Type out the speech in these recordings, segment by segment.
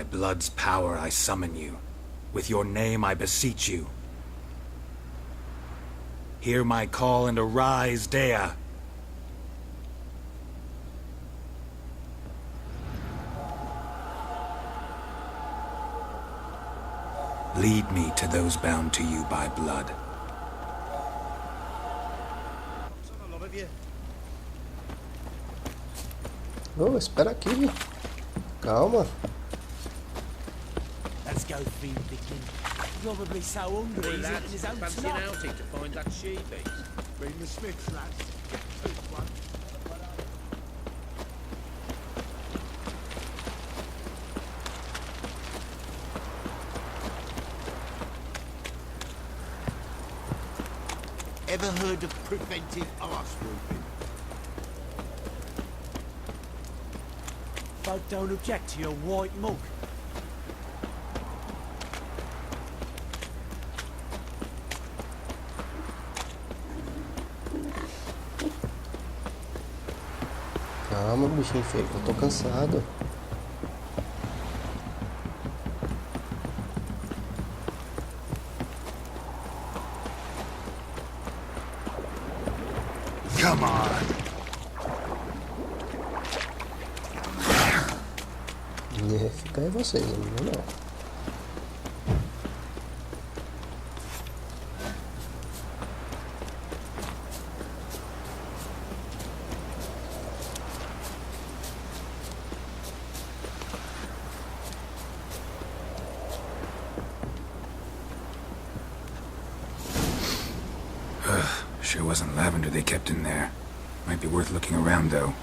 blood's power I summon you. With your name I beseech you. Hear my call and arise, Dea. Lead me to those bound to you by blood. Oh, espera aqui. Calma. Let's go feed the king. Probably so hungry he's eating his own Fancy an snot. outing to find that she-beast? Bring the Smiths, lads. Get this one. Ever heard of preventive arse whooping? Folk don't object to your white mug. Calma, bichinho feio, eu tô cansado. Come on. Fica aí vocês, eu não vou não. Sure wasn't lavender they kept in there. Might be worth looking around, though.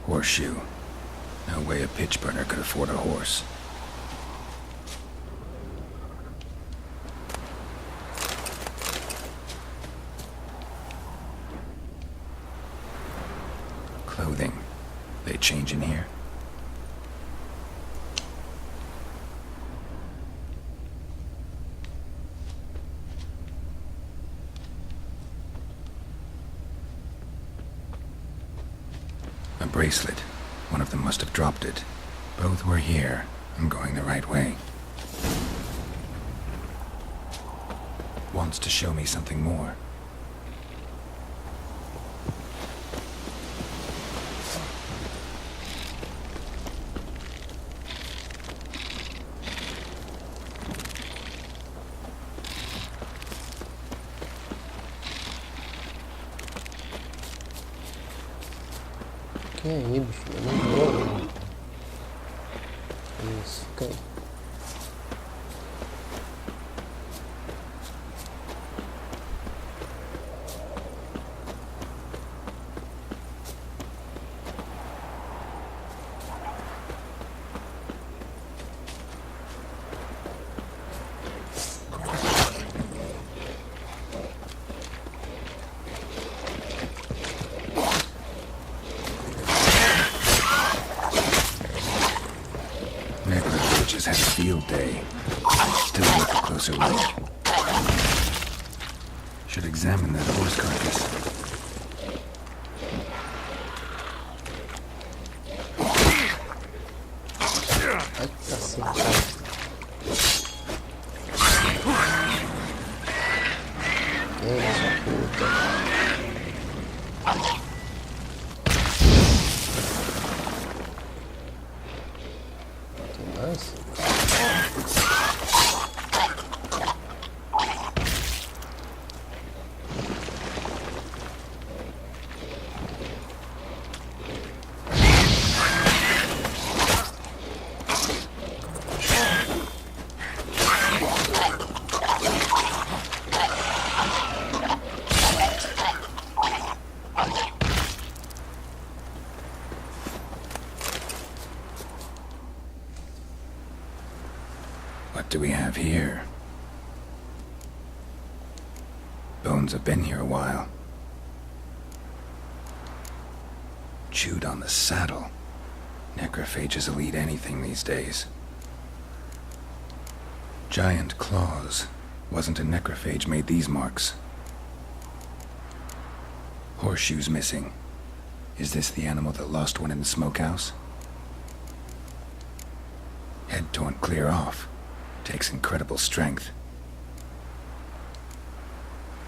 Horseshoe. No way a pitch burner could afford a horse. Clothing. They change in here? A bracelet. One of them must have dropped it. Both were here. I'm going the right way. Wants to show me something more. Que aí, bicho? Eu não vou. Isso, fica aí. Just had a field day. Still worth a closer look. Should examine that horse carcass. Ai, cacete. Essa puta. Tem mais? What do we have here? Bones have been here a while. Chewed on the saddle. Necrophages will eat anything these days. Giant claws. Wasn't a necrophage made these marks. Horseshoes missing. Is this the animal that lost one in the smokehouse? Head torn clear off. Takes incredible strength.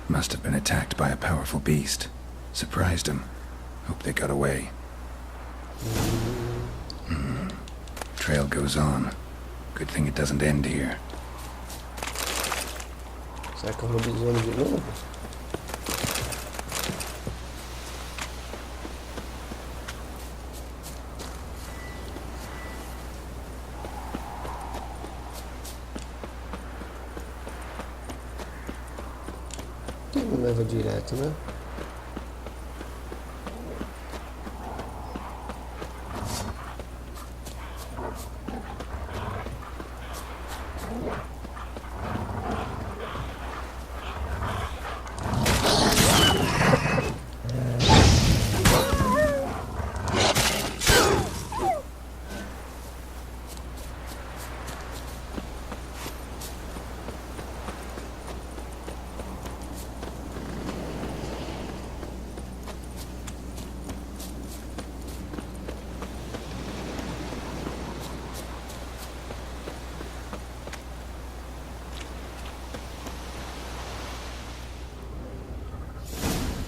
Must have been attacked by a powerful beast. Surprised him. Hope they got away. Trail goes on. Good thing it doesn't end here. Será que é um lobisomem de novo? Quem não leva direto, né?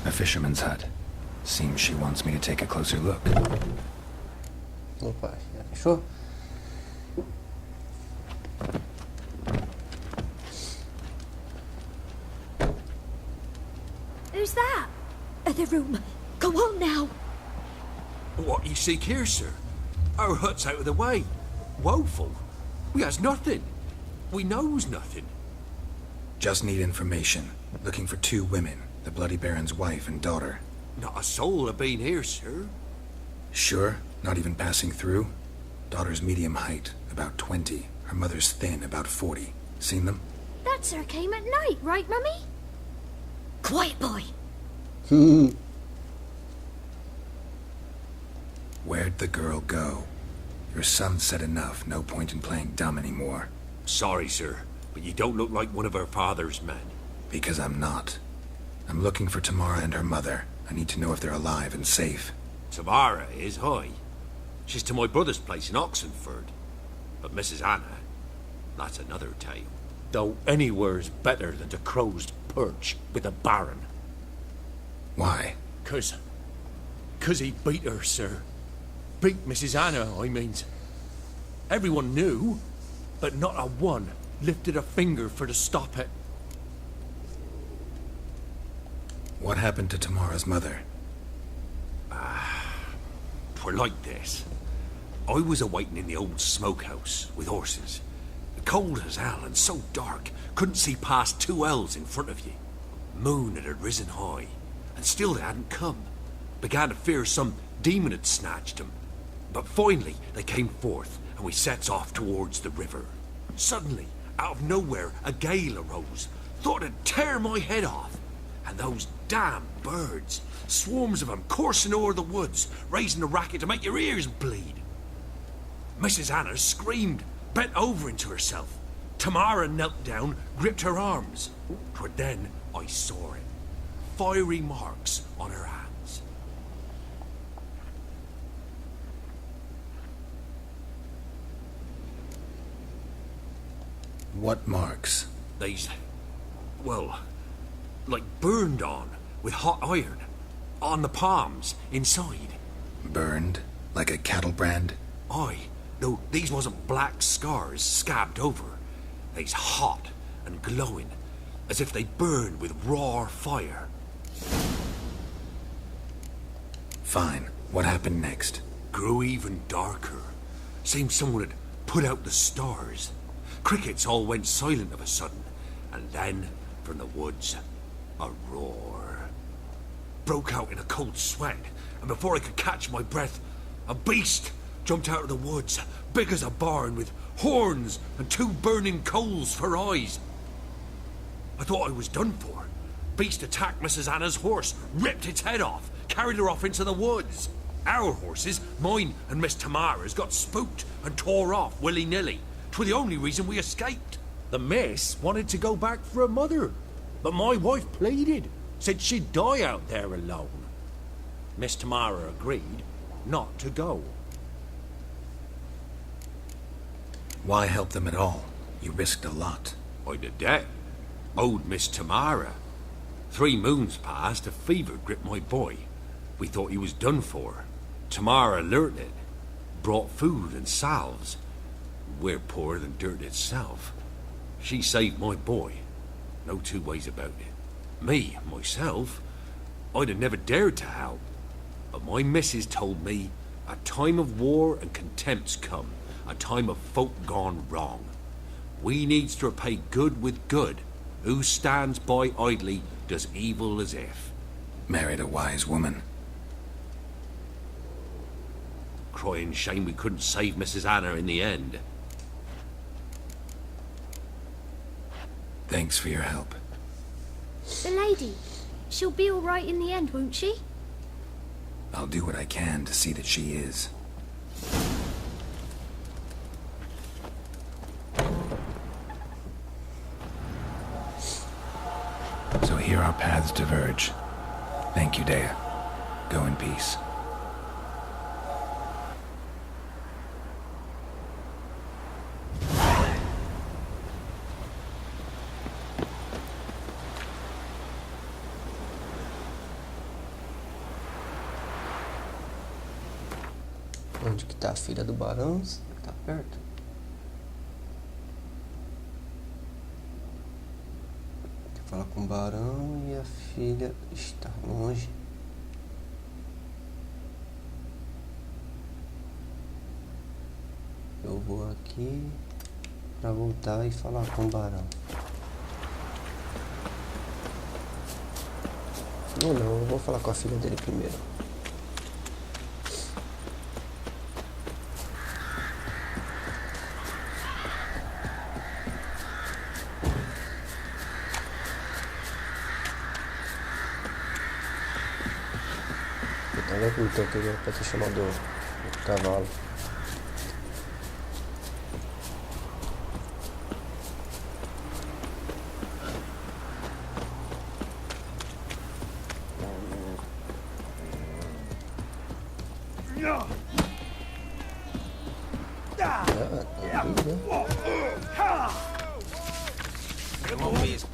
A fisherman's hut. Seems she wants me to take a closer look. Opa, já fechou? Who's that? The room. Go on now. What you seek here, sir? Our hut's out of the way. Woeful. We has nothing. We knows nothing. Just need information. Looking for 2 women. The Bloody Baron's wife and daughter. Not a soul have been here, sir. Sure? Not even passing through? Daughter's medium height, about 20. Her mother's thin, about 40. Seen them? That sir came at night, right, Mummy? Quiet, boy. Where'd the girl go? Your son said enough. No point in playing dumb anymore. Sorry, sir, but you don't look like one of our father's men. Because I'm not. I'm looking for Tamara and her mother. I need to know if they're alive and safe. Tamara is, hi. She's to my brother's place in Oxenford. But Mrs. Anna, that's another tale. Though anywhere's better than the crow's perch with a baron. Why? 'Cause he beat her, sir. Beat Mrs. Anna, I mean. Everyone knew, but not a one lifted a finger for to stop it. What happened to Tamara's mother? 'Twere like this. I was awaiting in the old smokehouse with horses. Cold as hell and so dark, couldn't see past 2 ells in front of you. Moon had risen high, and still they hadn't come. Began to fear some demon had snatched them. But finally they came forth, and we sets off towards the river. Suddenly, out of nowhere, a gale arose. Thought it'd tear my head off. And those damn birds, swarms of them coursing o'er the woods, raising a racket to make your ears bleed. Mrs. Anna screamed, bent over into herself. Tamara knelt down, gripped her arms. 'Twere then I saw it. Fiery marks on her hands. What marks? They's, well, like burned on with hot iron. On the palms, inside. Burned? Like a cattle brand? Aye, though these wasn't black scars scabbed over. They's hot and glowing, as if they burned with raw fire. Fine. What happened next? Grew even darker. Seemed someone had put out the stars. Crickets all went silent of a sudden, and then, from the woods, a roar. Broke out in a cold sweat, and before I could catch my breath, a beast jumped out of the woods, big as a barn, with horns and 2 burning coals for eyes. I thought I was done for. Beast attacked Mrs. Anna's horse, ripped its head off, carried her off into the woods. Our horses, mine and Miss Tamara's, got spooked and tore off willy-nilly. 'Twere the only reason we escaped. The miss wanted to go back for her mother, but my wife pleaded, said she'd die out there alone. Miss Tamara agreed not to go. Why help them at all? You risked a lot. I did that. Owed Miss Tamara. 3 moons passed, a fever gripped my boy. We thought he was done for. Tamara learnt it. Brought food and salves. We're poorer than dirt itself. She saved my boy. No 2 ways about it. Me, myself, I'd have never dared to help. But my missus told me a time of war and contempt's come. A time of folk gone wrong. We needs to repay good with good. Who stands by idly does evil as if. Married a wise woman. Crying shame we couldn't save Mrs. Anna in the end. Thanks for your help. The lady, she'll be all right in the end, won't she? I'll do what I can to see that she is. So here our paths diverge. Thank you, Dea. Go in peace. Onde que tá a filha do barão? Tá perto. Fala com o barão e a filha está longe. Eu vou aqui para voltar e falar com o barão. Não, eu vou falar com a filha dele primeiro. Olha que então que ele pode ter chamado o cavalo.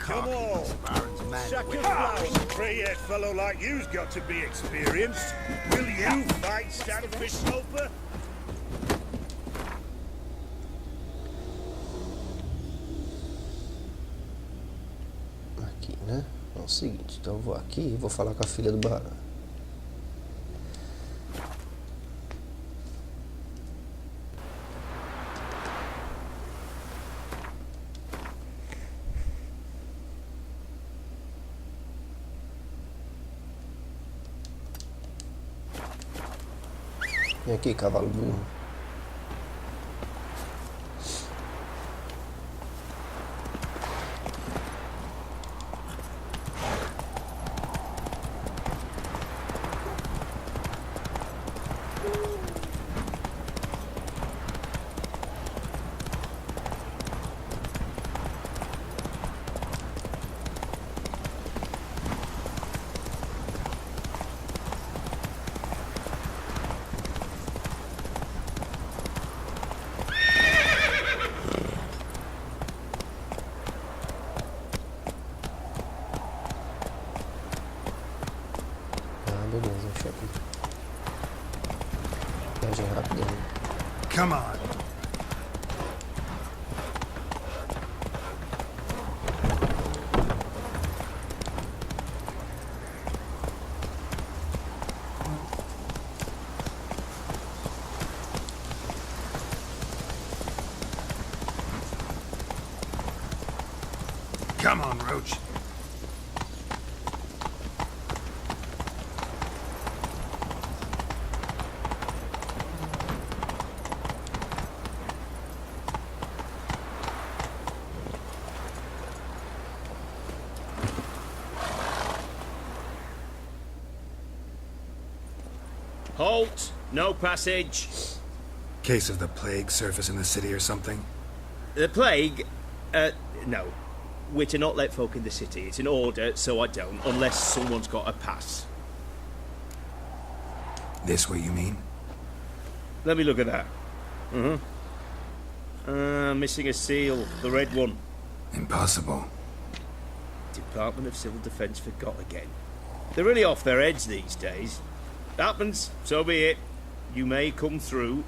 Come on! Sacrifice! A grey-haired fellow like you's got to be experienced. Will you fight Standfish Sloper? Aqui, né? É o seguinte, então eu vou aqui e vou falar com a filha do barão. Vem aqui, cavalo burro. Beleza, deixa aqui. Viagem rápida aí. Come on! Come on, Roach. Halt! No passage. Case of the plague surface in the city or something? The plague? No. We're to not let folk in the city. It's an order, so I don't, unless someone's got a pass. This way, you mean? Let me look at that. Missing a seal, the red one. Impossible. Department of Civil Defence forgot again. They're really off their heads these days. Happens, so be it. You may come through.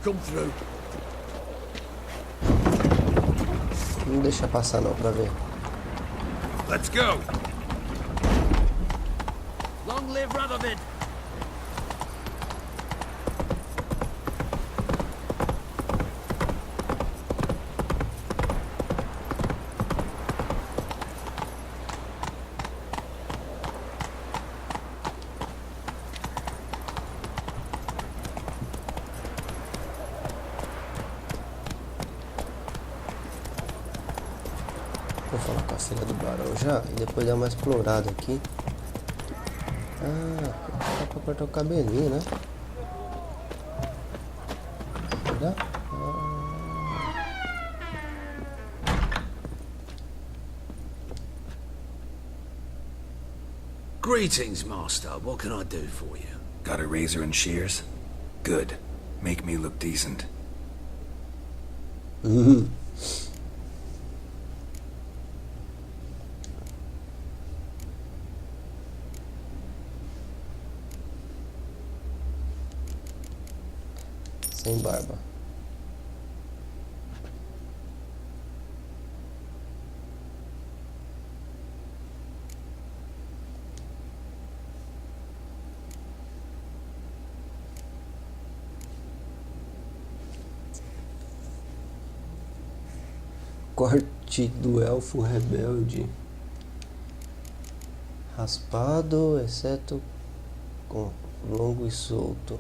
Come through. Não deixa passar não, pra ver. Let's go. Long live Rutherford. Vou falar com a filha do barão já e depois dar uma explorada aqui. Ah, dá pra cortar o cabelinho, né? Dá? Greetings, Master. What can I do for you? Got a razor and shears? Good. Make me look decent. Sem barba. Corte do elfo rebelde. Raspado, exceto com longo e solto.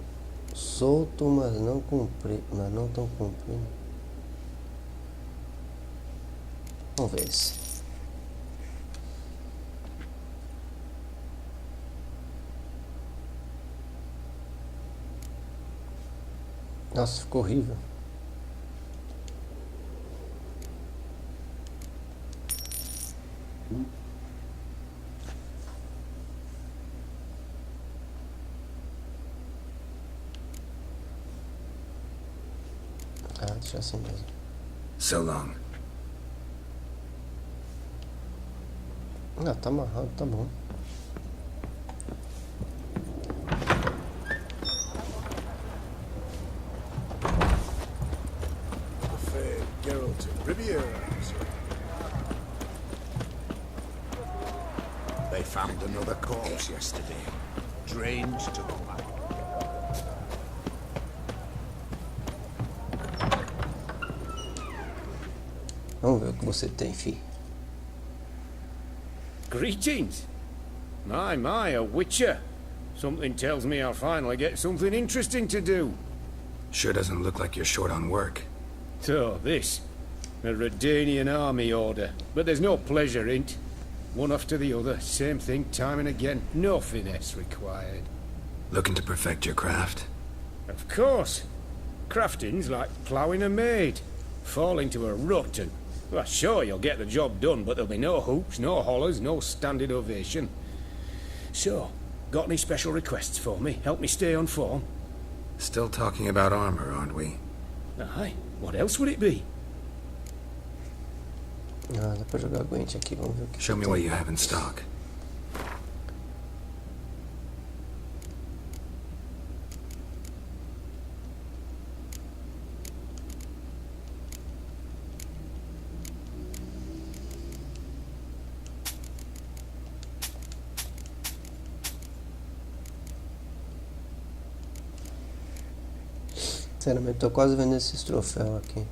Solto, mas não comprido, mas não tão comprido. Vamos ver esse. Nossa, ficou horrível. Ah, deixa assim mesmo. So long. Ah, tá amarrado, tá bom. The fair Geralt of Riviera. They found another corpse yesterday, drained to the back. Vamos ver o que você tem, fi. Greetings. My, a witcher. Something tells me I'll finally get something interesting to do. Sure doesn't look like you're short on work. So, this. A Redanian army order. But there's no pleasure in't. One after the other, same thing time and again. No finesse required. Looking to perfect your craft? Of course. Crafting's like ploughing a maid. Fall into a rut and... Well, sure, you'll get the job done, but there'll be no hoops, no hollers, no standing ovation. So, got any special requests for me? Help me stay on form? Still talking about armor, aren't we? Aye, what else would it be? Ah, dá pra jogar aguente aqui, vamos ver o que Show me tem. what you have in stock. Sinceramente, tô quase vendo esses troféus aqui.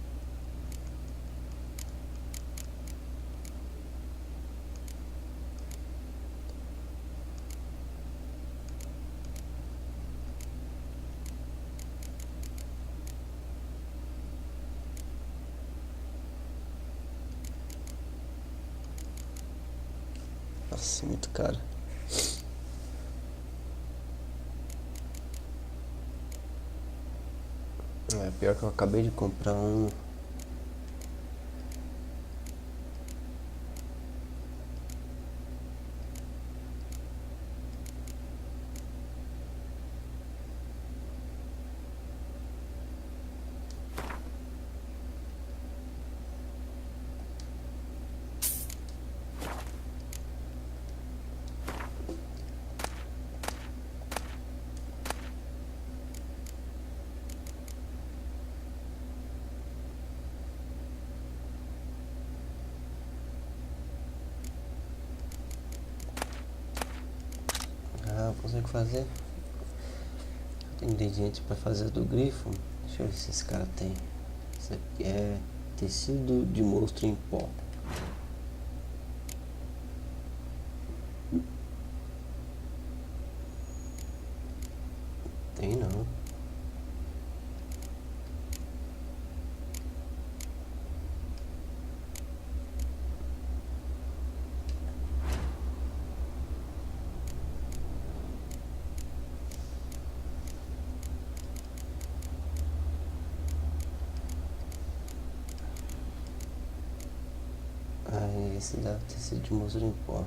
Nossa, muito caro. É pior que eu acabei de comprar um. que fazer. Tem ingredientes para fazer do grifo. Deixa eu ver se esse cara tem. Isso aqui é tecido de monstro em pó. Tem não. Esse deve ter sido de monstro em pó.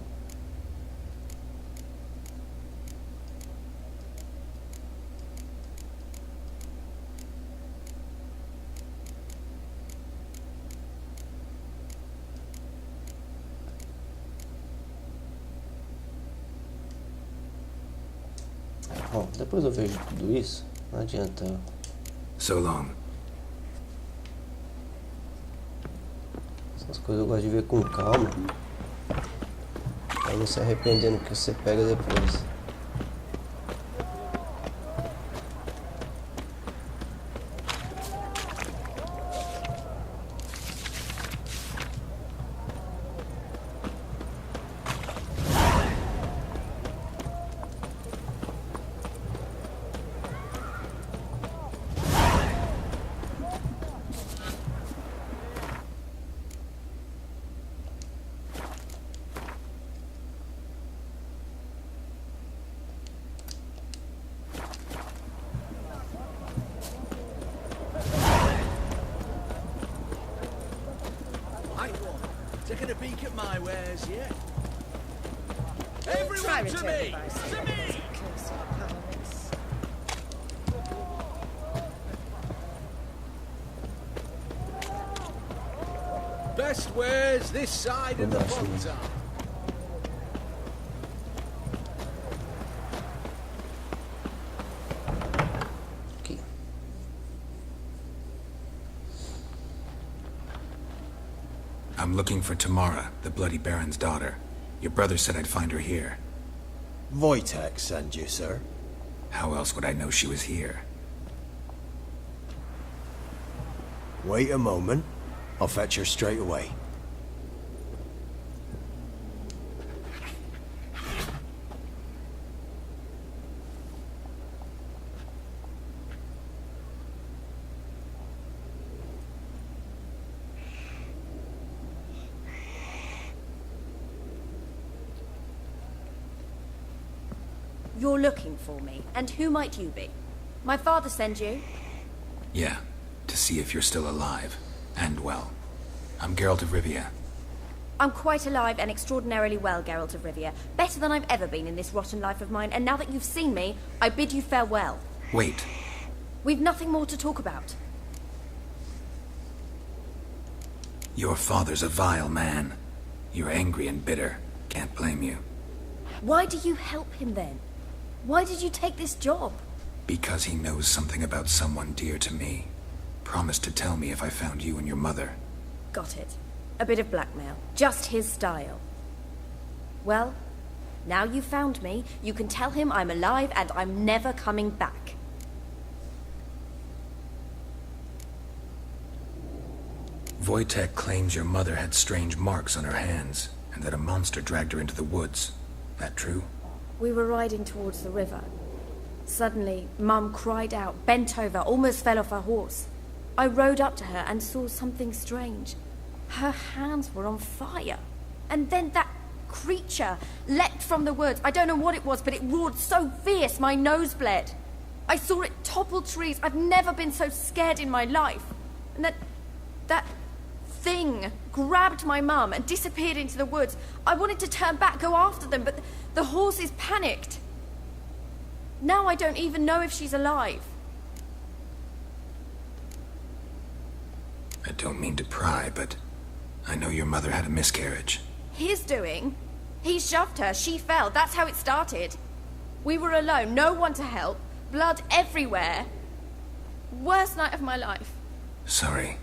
Bom, depois eu vejo tudo isso. Não adianta. So long. Essas coisas eu gosto de ver com calma. Pra não se arrepender no que você pega depois. Taking a peek at my wares, yeah? Everyone to me! To me! Best wares this side of the Fontaine. Aqui. I'm looking for Tamara, the Bloody Baron's daughter. Your brother said I'd find her here. Wojtek sent you, sir. How else would I know she was here? Wait a moment. I'll fetch her straight away. You're looking for me, and who might you be? My father sent you? Yeah, to see if you're still alive. And well. I'm Geralt of Rivia. I'm quite alive and extraordinarily well, Geralt of Rivia. Better than I've ever been in this rotten life of mine, and now that you've seen me, I bid you farewell. Wait. We've nothing more to talk about. Your father's a vile man. You're angry and bitter. Can't blame you. Why do you help him then? Why did you take this job? Because he knows something about someone dear to me. Promised to tell me if I found you and your mother. Got it. A bit of blackmail. Just his style. Well, now you've found me, you can tell him I'm alive and I'm never coming back. Wojtek claims your mother had strange marks on her hands, and that a monster dragged her into the woods. That true? We were riding towards the river. Suddenly, Mum cried out, bent over, almost fell off her horse. I rode up to her and saw something strange. Her hands were on fire. And then that creature leapt from the woods. I don't know what it was, but it roared so fierce my nose bled. I saw it topple trees. I've never been so scared in my life. And that thing grabbed my mum and disappeared into the woods. I wanted to turn back, go after them, but the horses panicked. Now I don't even know if she's alive. I don't mean to pry, but I know your mother had a miscarriage. His doing? He shoved her, she fell, that's how it started. We were alone, no one to help, blood everywhere. Worst night of my life. Sorry.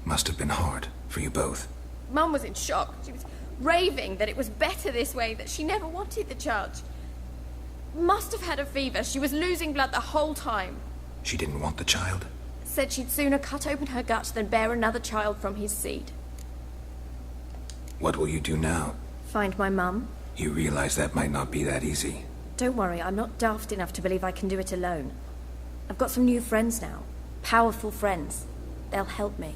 Must have been hard for you both. Mum was in shock. She was raving that it was better this way, that she never wanted the charge. Must have had a fever. She was losing blood the whole time. She didn't want the child? Said she'd sooner cut open her gut than bear another child from his seed. What will you do now? Find my mum. You realize that might not be that easy. Don't worry, I'm not daft enough to believe I can do it alone. I've got some new friends now. Powerful friends. They'll help me.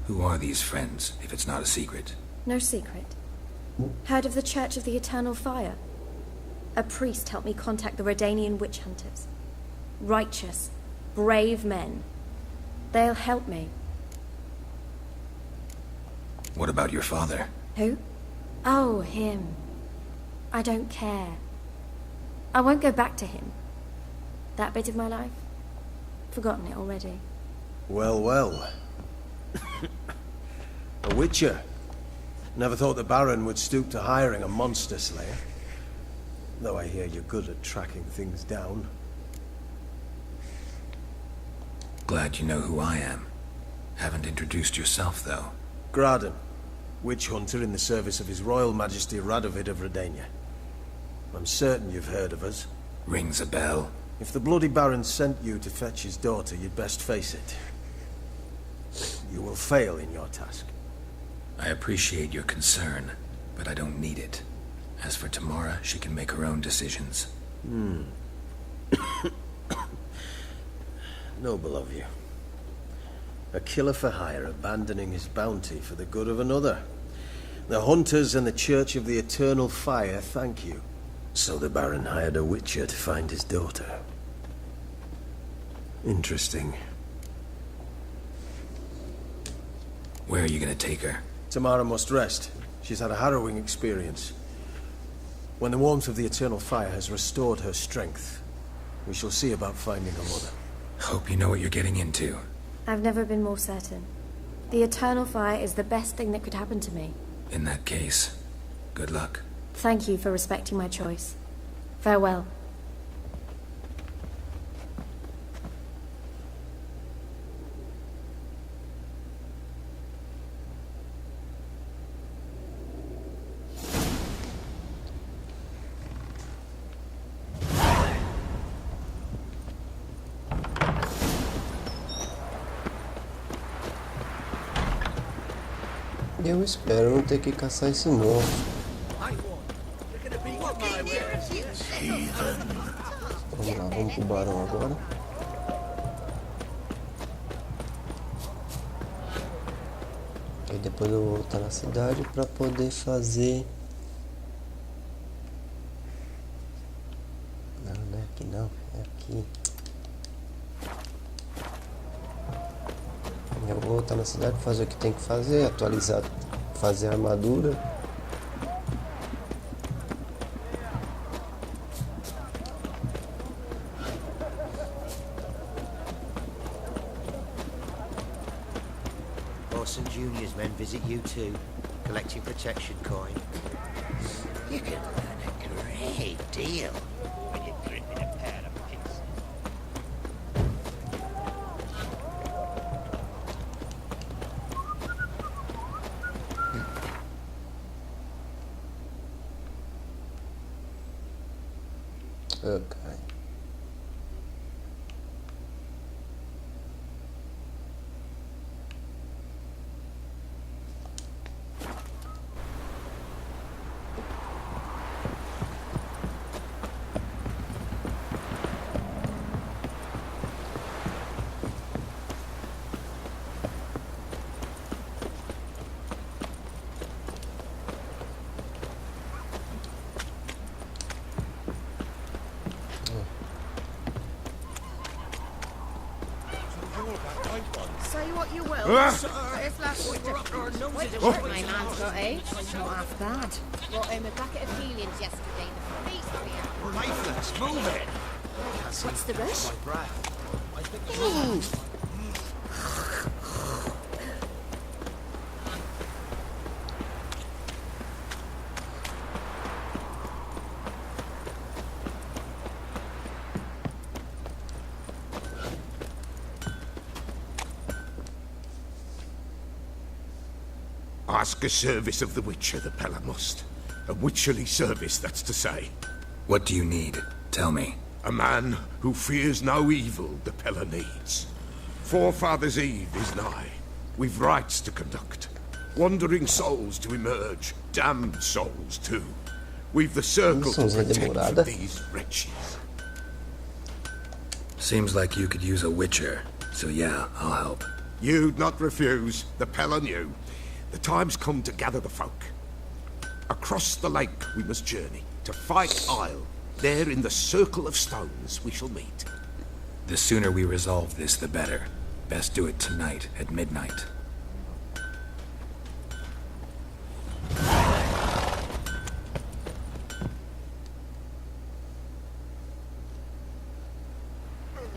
Who are these friends, if it's not a secret? No secret. Heard of the Church of the Eternal Fire? A priest helped me contact the Redanian witch hunters. Righteous, brave men. They'll help me. What about your father? Who? Oh, him. I don't care. I won't go back to him. That bit of my life? Forgotten it already. Well, well. A witcher. Never thought the Baron would stoop to hiring a monster slayer. Though I hear you're good at tracking things down. Glad you know who I am. Haven't introduced yourself, though. Graden, witch hunter in the service of His Royal Majesty Radovid of Redania. I'm certain you've heard of us. Rings a bell. If the bloody Baron sent you to fetch his daughter, you'd best face it. You will fail in your task. I appreciate your concern, but I don't need it. As for Tamara, she can make her own decisions. Noble of you. A killer for hire abandoning his bounty for the good of another. The hunters and the Church of the Eternal Fire thank you. So the Baron hired a witcher to find his daughter. Interesting. Where are you gonna take her? Tamara must rest. She's had a harrowing experience. When the warmth of the Eternal Fire has restored her strength, we shall see about finding her mother. Hope you know what you're getting into. I've never been more certain. The Eternal Fire is the best thing that could happen to me. In that case, good luck. Thank you for respecting my choice. Farewell. Eu espero não ter que caçar esse monstro. Vamos lá, vamos pro barão agora. E depois eu vou voltar na cidade para poder fazer... Não é aqui não, é aqui. Eu vou voltar na cidade, fazer o que tem que fazer, atualizar, fazer a armadura. Boss and Junior's men visit you too, collecting protection coin. You can learn a great deal when you're gripping a pair of pigs. Okay. Say what you will, this last winter... Wait, my man's got age. Not half bad. Brought him a bucket of feelings yesterday. The police were here. Lifeless, move it! What's the rush? Ask a service of the Witcher, the Pella must. A witcherly service, that's to say. What do you need? Tell me. A man who fears no evil the Pella needs. Forefathers' Eve is nigh. We've rites to conduct. Wandering souls to emerge. Damned souls, too. We've the circle to protect from these wretches. Seems like you could use a witcher, so yeah, I'll help. You'd not refuse. The Pella knew. The time's come to gather the folk. Across the lake we must journey, to Fight Isle. There in the circle of stones we shall meet. The sooner we resolve this, the better. Best do it tonight, at midnight.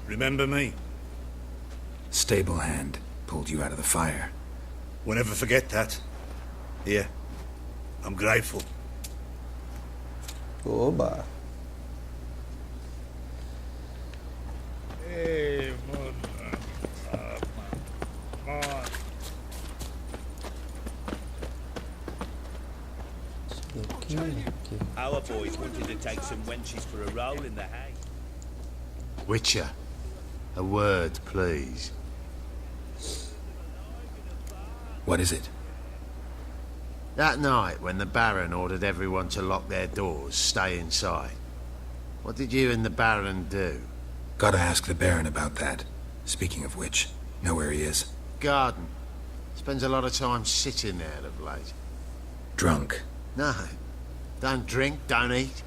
Remember me? Stable hand pulled you out of the fire. We'll never forget that. Here. I'm grateful. Oba. Hey, Our boys wanted to take some wenches for a roll in the hay. Witcher, a word, please. What is it? That night when the Baron ordered everyone to lock their doors, stay inside. What did you and the Baron do? Gotta ask the Baron about that. Speaking of which, know where he is? Garden. Spends a lot of time sitting there of late. Drunk. No. Don't drink, don't eat.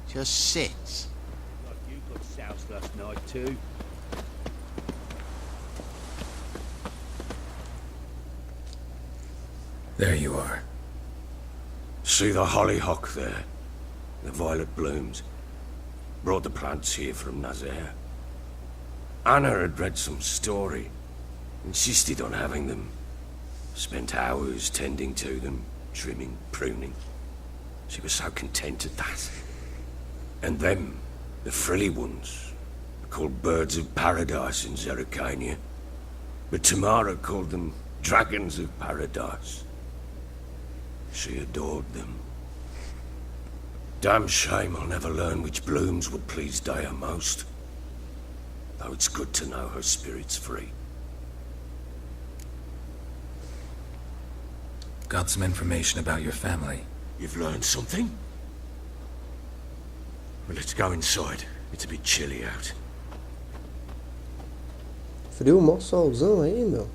Just sits. Like you got soused last night too. There you are. See the hollyhock there? The violet blooms. Brought the plants here from Nazaire. Anna had read some story. Insisted on having them. Spent hours tending to them, trimming, pruning. She was so content at that. And them, the frilly ones, are called birds of paradise in Zerrikania. But Tamara called them dragons of paradise. She adored them. Damn shame I'll never learn which blooms would please Daya most. Though it's good to know her spirit's free. Got some information about your family. You've learned something? Well, let's go inside. It's a bit chilly out. Frio, mó solzão aí, meu.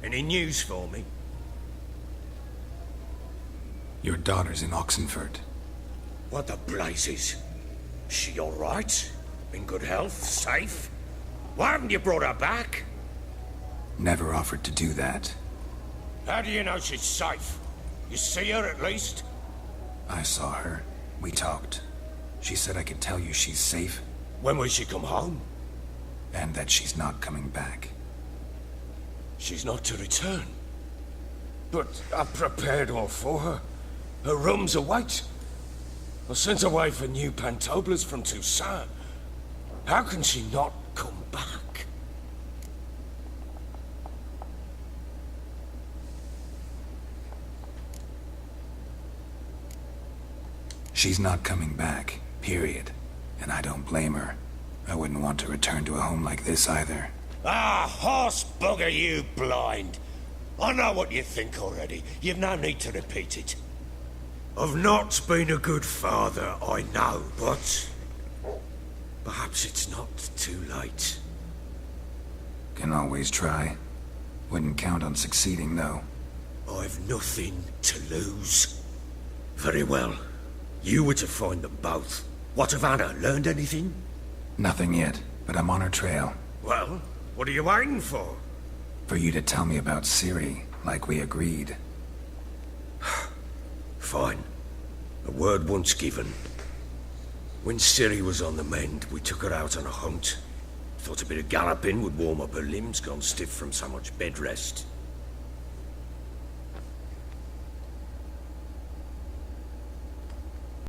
Any news for me? Your daughter's in Oxenford. What the blazes? She all right? In good health? Safe? Why haven't you brought her back? Never offered to do that. How do you know she's safe? You see her at least? I saw her. We talked. She said I could tell you she's safe. When will she come home? And that she's not coming back. She's not to return. But I've prepared all for her. Her rooms await. I sent away for new pantoblas from Toussaint. How can she not come back? She's not coming back, period. And I don't blame her. I wouldn't want to return to a home like this either. Ah, horse bugger, you blind. I know what you think already. You've no need to repeat it. I've not been a good father, I know, but perhaps it's not too late. Can always try. Wouldn't count on succeeding, though. I've nothing to lose. Very well. You were to find them both. What of Anna? Learned anything? Nothing yet, but I'm on her trail. Well, what are you waiting for? For you to tell me about Ciri, like we agreed. Fine. A word once given. When Ciri was on the mend, we took her out on a hunt. Thought a bit of galloping would warm up her limbs, gone stiff from so much bed rest.